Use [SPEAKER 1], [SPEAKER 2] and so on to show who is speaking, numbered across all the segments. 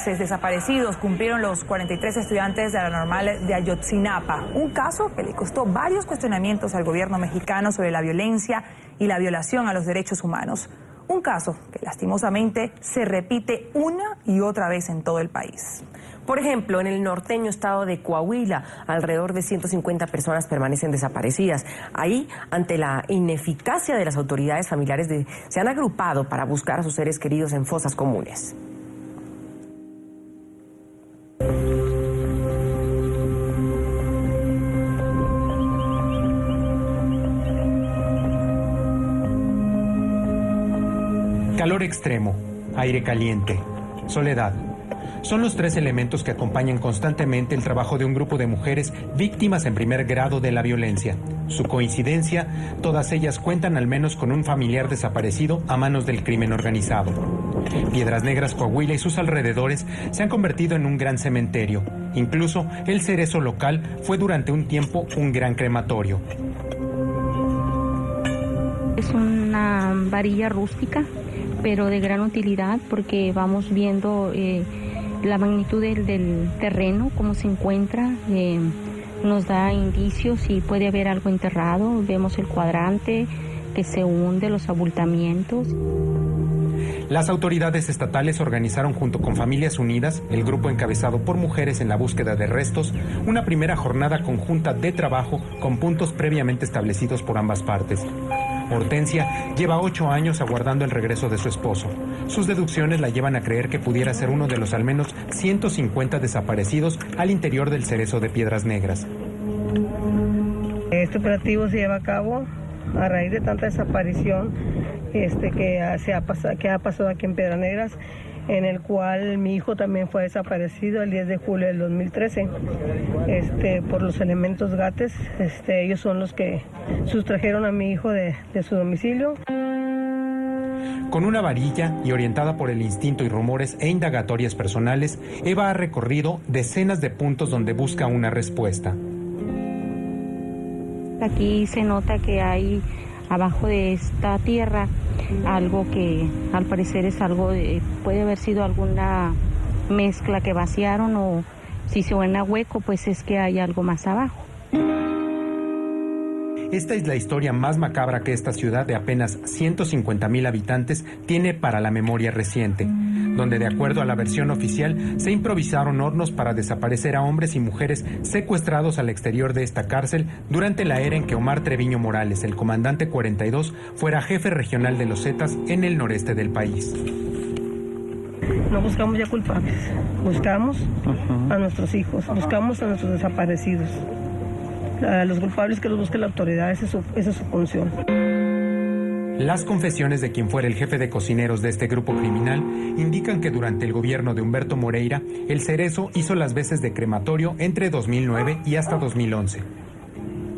[SPEAKER 1] Desaparecidos cumplieron los 43 estudiantes de la normal de Ayotzinapa, un caso que le costó varios cuestionamientos al gobierno mexicano sobre la violencia y la violación a los derechos humanos. Un caso que lastimosamente se repite una y otra vez en todo el país.
[SPEAKER 2] Por ejemplo, en el norteño estado de Coahuila, alrededor de 150 personas permanecen desaparecidas. Ahí, ante la ineficacia de las autoridades familiares, se han agrupado para buscar a sus seres queridos en fosas comunes.
[SPEAKER 3] Calor extremo, aire caliente, soledad. Son los tres elementos que acompañan constantemente el trabajo de un grupo de mujeres víctimas en primer grado de la violencia. Su coincidencia, todas ellas cuentan al menos con un familiar desaparecido a manos del crimen organizado. Piedras Negras, Coahuila y sus alrededores se han convertido en un gran cementerio. Incluso el cerezo local fue durante un tiempo un gran crematorio.
[SPEAKER 4] Es una varilla rústica, pero de gran utilidad porque vamos viendo la magnitud del terreno, cómo se encuentra, nos da indicios si puede haber algo enterrado, vemos el cuadrante que se hunde, los abultamientos.
[SPEAKER 3] Las autoridades estatales organizaron junto con Familias Unidas, el grupo encabezado por mujeres en la búsqueda de restos, una primera jornada conjunta de trabajo con puntos previamente establecidos por ambas partes. Hortensia lleva 8 años aguardando el regreso de su esposo. Sus deducciones la llevan a creer que pudiera ser uno de los al menos 150 desaparecidos al interior del cerezo de Piedras Negras.
[SPEAKER 5] Este operativo se lleva a cabo a raíz de tanta desaparición que ha pasado aquí en Piedras Negras, en el cual mi hijo también fue desaparecido el 10 de julio del 2013 por los elementos GATES. Ellos son los que sustrajeron a mi hijo de su domicilio.
[SPEAKER 3] Con una varilla y orientada por el instinto y rumores e indagatorias personales, Eva ha recorrido decenas de puntos donde busca una respuesta.
[SPEAKER 4] Aquí se nota que hay abajo de esta tierra algo que al parecer es algo puede haber sido alguna mezcla que vaciaron, o si suena hueco pues es que hay algo más abajo.
[SPEAKER 3] Esta es la historia más macabra que esta ciudad de apenas 150,000 habitantes tiene para la memoria reciente, donde de acuerdo a la versión oficial se improvisaron hornos para desaparecer a hombres y mujeres secuestrados al exterior de esta cárcel durante la era en que Omar Treviño Morales, el comandante 42, fuera jefe regional de los Zetas en el noreste del país.
[SPEAKER 5] No buscamos ya culpables, buscamos a nuestros hijos, buscamos a nuestros desaparecidos. A los culpables que los busque la autoridad, esa es su función.
[SPEAKER 3] Las confesiones de quien fuera el jefe de cocineros de este grupo criminal indican que durante el gobierno de Humberto Moreira, el cerezo hizo las veces de crematorio entre 2009 y hasta 2011.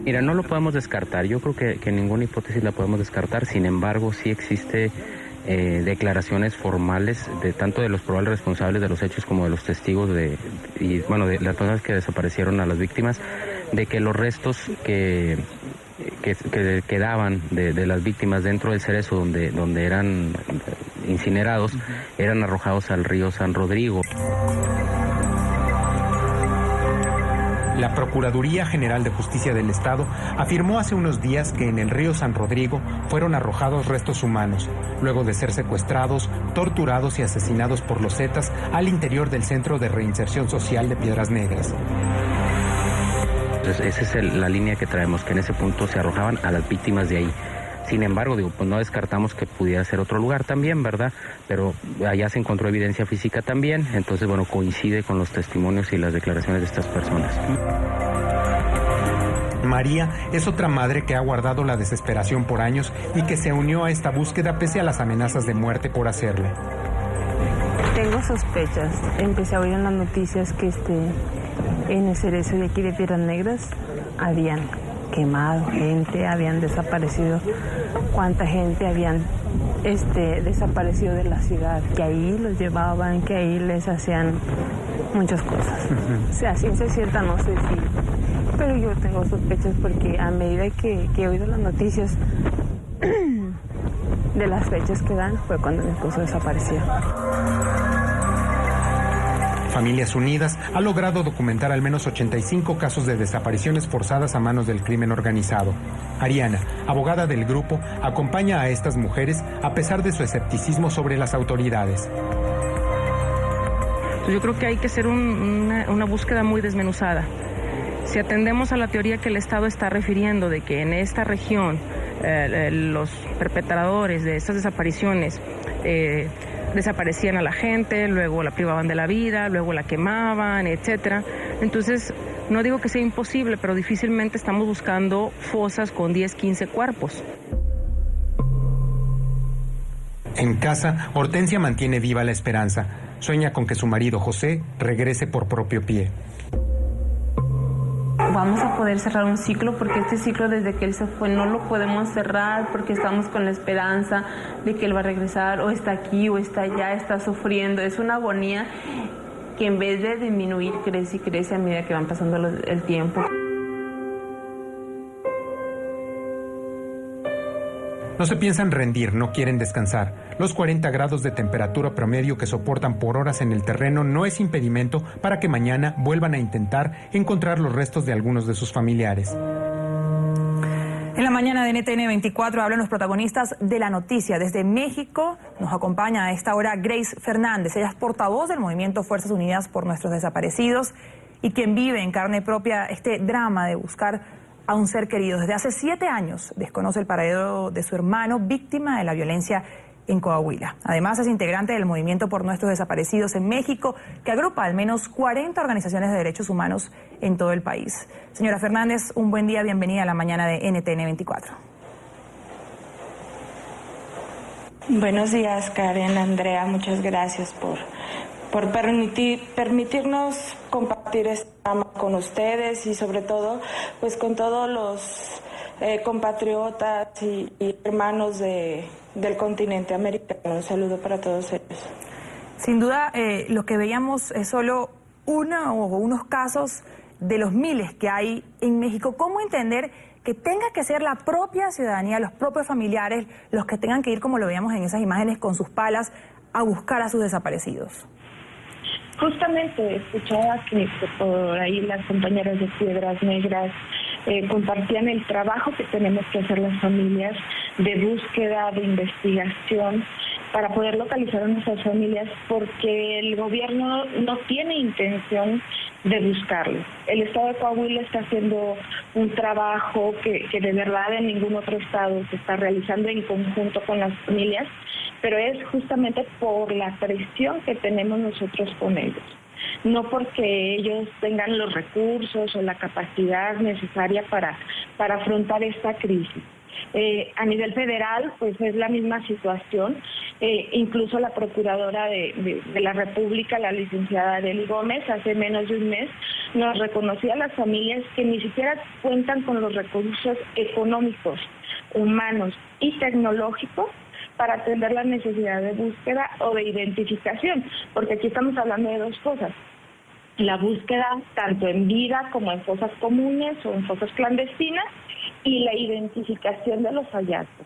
[SPEAKER 6] Mira, no lo podemos descartar. Yo creo que ninguna hipótesis la podemos descartar. Sin embargo, sí existe declaraciones formales de tanto de los probables responsables de los hechos como de los testigos de las personas que desaparecieron a las víctimas, de que los restos que quedaban de las víctimas dentro del cerezo donde eran incinerados, eran arrojados al río San Rodrigo.
[SPEAKER 3] La Procuraduría General de Justicia del Estado afirmó hace unos días que en el río San Rodrigo fueron arrojados restos humanos, luego de ser secuestrados, torturados y asesinados por los Zetas al interior del Centro de Reinserción Social de Piedras Negras.
[SPEAKER 6] Entonces, esa es la línea que traemos, que en ese punto se arrojaban a las víctimas de ahí. Sin embargo, pues no descartamos que pudiera ser otro lugar también, ¿verdad? Pero allá se encontró evidencia física también, entonces, coincide con los testimonios y las declaraciones de estas personas.
[SPEAKER 3] María es otra madre que ha guardado la desesperación por años y que se unió a esta búsqueda pese a las amenazas de muerte por hacerlo.
[SPEAKER 7] Tengo sospechas. Empecé a oír en las noticias que en el cerezo de aquí de Piedras Negras habían quemado gente, habían desaparecido, cuánta gente habían desaparecido de la ciudad, que ahí los llevaban, que ahí les hacían muchas cosas. O sea, ciencia cierta no sé si, pero yo tengo sospechas porque a medida que he oído las noticias de las fechas que dan fue cuando mi esposo desapareció.
[SPEAKER 3] Familias Unidas ha logrado documentar al menos 85 casos de desapariciones forzadas a manos del crimen organizado. Ariana, abogada del grupo, acompaña a estas mujeres a pesar de su escepticismo sobre las autoridades.
[SPEAKER 8] Yo creo que hay que hacer una búsqueda muy desmenuzada. Si atendemos a la teoría que el Estado está refiriendo de que en esta región los perpetradores de estas desapariciones desaparecían a la gente, luego la privaban de la vida, luego la quemaban, etcétera. Entonces, no digo que sea imposible, pero difícilmente estamos buscando fosas con 10, 15 cuerpos.
[SPEAKER 3] En casa, Hortensia mantiene viva la esperanza. Sueña con que su marido José regrese por propio pie.
[SPEAKER 7] Vamos a poder cerrar un ciclo porque este ciclo desde que él se fue no lo podemos cerrar porque estamos con la esperanza de que él va a regresar o está aquí o está allá, está sufriendo. Es una agonía que en vez de disminuir crece y crece a medida que van pasando el tiempo.
[SPEAKER 3] No se piensan rendir, no quieren descansar. Los 40 grados de temperatura promedio que soportan por horas en el terreno no es impedimento para que mañana vuelvan a intentar encontrar los restos de algunos de sus familiares.
[SPEAKER 1] En la mañana de NTN 24 hablan los protagonistas de la noticia. Desde México nos acompaña a esta hora Grace Fernández. Ella es portavoz del movimiento Fuerzas Unidas por Nuestros Desaparecidos y quien vive en carne propia este drama de buscar a un ser querido. Desde hace 7 años desconoce el paradero de su hermano, víctima de la violencia en Coahuila. Además, es integrante del Movimiento por Nuestros Desaparecidos en México, que agrupa al menos 40 organizaciones de derechos humanos en todo el país. Señora Fernández, un buen día, bienvenida a la mañana de NTN 24.
[SPEAKER 9] Buenos días, Karen, Andrea, muchas gracias por permitirnos compartir este tema con ustedes y sobre todo pues con todos los compatriotas y hermanos del continente americano. Un saludo para todos ellos.
[SPEAKER 1] Sin duda, lo que veíamos es solo unos casos de los miles que hay en México. ¿Cómo entender que tenga que ser la propia ciudadanía, los propios familiares, los que tengan que ir, como lo veíamos en esas imágenes, con sus palas a buscar a sus desaparecidos?
[SPEAKER 9] Justamente escuchaba que por ahí las compañeras de Piedras Negras compartían el trabajo que tenemos que hacer las familias de búsqueda, de investigación, para poder localizar a nuestras familias, porque el gobierno no tiene intención de buscarlo. El estado de Coahuila está haciendo un trabajo que de verdad en ningún otro estado se está realizando en conjunto con las familias, pero es justamente por la presión que tenemos nosotros con ellos. No porque ellos tengan los recursos o la capacidad necesaria para afrontar esta crisis. A nivel federal, pues es la misma situación. Incluso la Procuradora de la República, la licenciada Adely Gómez, hace menos de un mes, nos reconocía a las familias que ni siquiera cuentan con los recursos económicos, humanos y tecnológicos para atender la necesidad de búsqueda o de identificación, porque aquí estamos hablando de dos cosas. La búsqueda tanto en vida como en fosas comunes o en fosas clandestinas y la identificación de los hallazgos.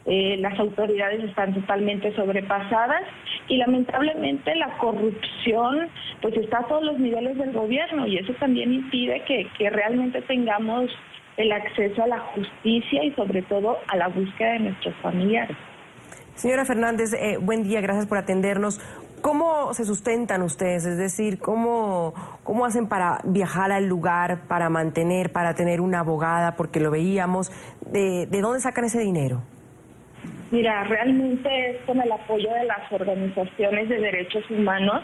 [SPEAKER 9] Las autoridades están totalmente sobrepasadas y lamentablemente la corrupción pues está a todos los niveles del gobierno y eso también impide que realmente tengamos el acceso a la justicia y sobre todo a la búsqueda de nuestros familiares.
[SPEAKER 2] Señora Fernández, buen día, gracias por atendernos. ¿Cómo se sustentan ustedes? Es decir, ¿cómo hacen para viajar al lugar, para mantener, para tener una abogada? Porque lo veíamos. ¿De dónde sacan ese dinero?
[SPEAKER 9] Mira, realmente es con el apoyo de las organizaciones de derechos humanos,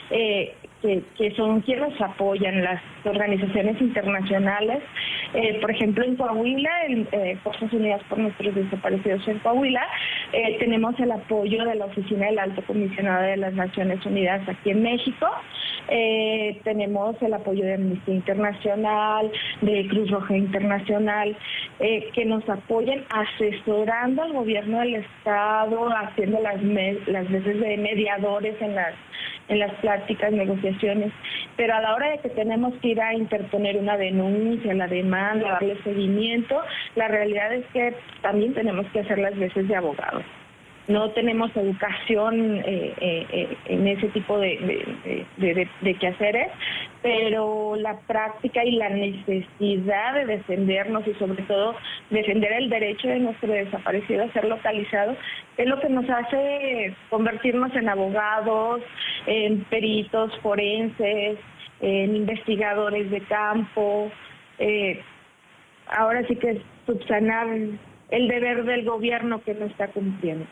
[SPEAKER 9] que son quienes apoyan, las organizaciones internacionales. Por ejemplo, en Coahuila, Fuerzas Unidas por Nuestros Desaparecidos en Coahuila, tenemos el apoyo de la Oficina del Alto Comisionado de las Naciones Unidas aquí en México. Tenemos el apoyo de Amnistía Internacional, de Cruz Roja Internacional, que nos apoyan asesorando al gobierno del Estado, haciendo las veces de mediadores en las pláticas, negociaciones, pero a la hora de que tenemos que ir a interponer una denuncia, la demanda, darle seguimiento, la realidad es que también tenemos que hacer las veces de abogados. no tenemos educación en ese tipo de quehaceres, pero la práctica y la necesidad de defendernos y sobre todo defender el derecho de nuestro desaparecido a ser localizado es lo que nos hace convertirnos en abogados, en peritos forenses, en investigadores de campo. Ahora sí que es subsanar el deber del gobierno que no está cumpliendo.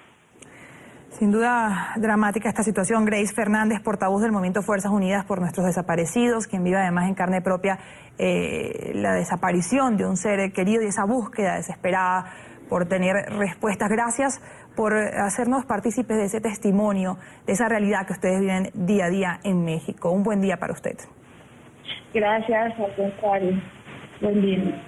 [SPEAKER 1] Sin duda dramática esta situación. Grace Fernández, portavoz del Movimiento Fuerzas Unidas por Nuestros Desaparecidos, quien vive además en carne propia la desaparición de un ser querido y esa búsqueda desesperada por tener respuestas. Gracias por hacernos partícipes de ese testimonio, de esa realidad que ustedes viven día a día en México. Un buen día para usted.
[SPEAKER 9] Gracias, al contrario. Buen día.